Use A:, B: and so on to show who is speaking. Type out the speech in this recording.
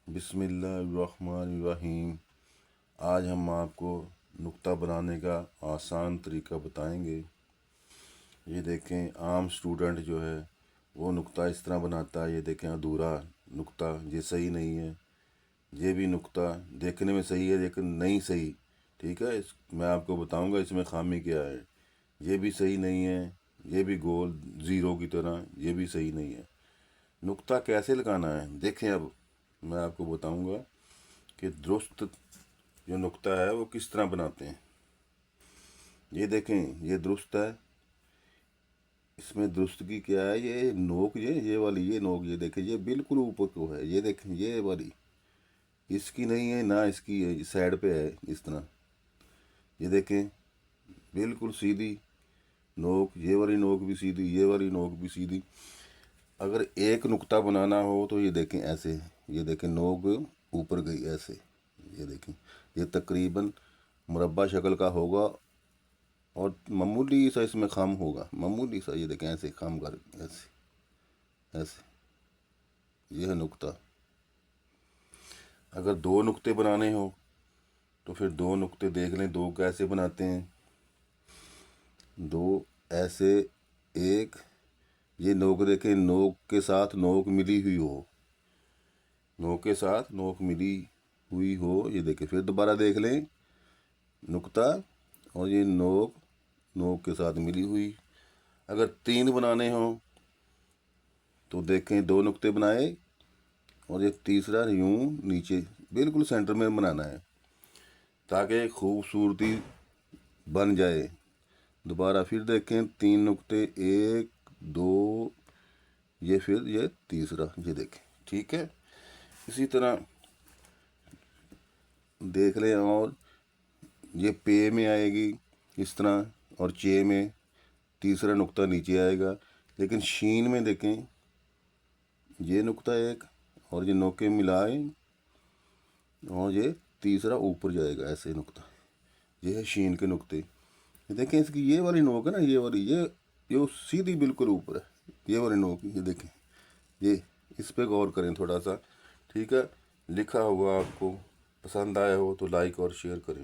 A: بسم اللہ الرحمن الرحیم۔ آج ہم آپ کو نقطہ بنانے کا آسان طریقہ بتائیں گے۔ یہ دیکھیں، عام سٹوڈنٹ جو ہے وہ نقطہ اس طرح بناتا ہے۔ یہ دیکھیں ادھورا نقطہ، یہ صحیح نہیں ہے۔ یہ بھی نقطہ دیکھنے میں صحیح ہے لیکن نہیں صحیح، ٹھیک ہے۔ میں آپ کو بتاؤں گا اس میں خامی کیا ہے۔ یہ بھی صحیح نہیں ہے، یہ بھی گول زیرو کی طرح، یہ بھی صحیح نہیں ہے۔ نقطہ کیسے لگانا ہے دیکھیں، اب میں آپ کو بتاؤں گا کہ درست جو نقطہ ہے وہ کس طرح بناتے ہیں۔ یہ دیکھیں، یہ درست ہے، اس میں درستگی کیا ہے؟ یہ نوک، یہ والی، یہ نوک، یہ دیکھیں، یہ بالکل اوپر کو ہے۔ یہ دیکھیں، یہ والی اس کی نہیں ہے، نہ اس کی ہے، سائڈ پہ ہے اس طرح۔ یہ دیکھیں، بالکل سیدھی نوک، یہ والی نوک بھی سیدھی، یہ والی نوک بھی سیدھی۔ اگر ایک نقطہ بنانا ہو تو یہ دیکھیں ایسے، یہ دیکھیں نوک اوپر گئی ایسے، یہ دیکھیں، یہ تقریباً مربع شکل کا ہوگا اور معمولی سا اس میں خم ہوگا، معمولی سا۔ یہ دیکھیں ایسے خم کر، ایسے ایسے، یہ ہے نقطہ۔ اگر دو نقطے بنانے ہو تو پھر دو نقطے دیکھ لیں، دو کیسے بناتے ہیں۔ دو ایسے، ایک، یہ نوک دیکھیں، نوک کے ساتھ نوک ملی ہوئی ہو، نوک کے ساتھ نوک ملی ہوئی ہو، یہ دیکھیں۔ پھر دوبارہ دیکھ لیں نقطہ، اور یہ نوک نوک کے ساتھ ملی ہوئی۔ اگر تین بنانے ہوں تو دیکھیں، دو نقطے بنائے اور یہ تیسرا یوں نیچے بالکل سینٹر میں بنانا ہے تاکہ خوبصورتی بن جائے۔ دوبارہ پھر دیکھیں، تین نقطے، ایک، دو، یہ پھر یہ تیسرا، یہ دیکھیں، ٹھیک ہے۔ اسی طرح دیکھ لیں، اور یہ پے میں آئے گی اس طرح، اور چے میں تیسرا نقطہ نیچے آئے گا، لیکن شین میں دیکھیں، یہ نقطہ ایک اور یہ نوکے ملائیں اور یہ تیسرا اوپر جائے گا ایسے نقطہ۔ یہ ہے شین کے نقطے۔ یہ دیکھیں، اس کی یہ والی نوک ہے نا، یہ والی، یہ سیدھی بالکل اوپر ہے، یہ والی نوک، یہ دیکھیں، یہ اس پہ غور کریں تھوڑا سا، ٹھیک ہے۔ لکھا ہوا آپ کو پسند آیا ہو تو لائک اور شیئر کریں۔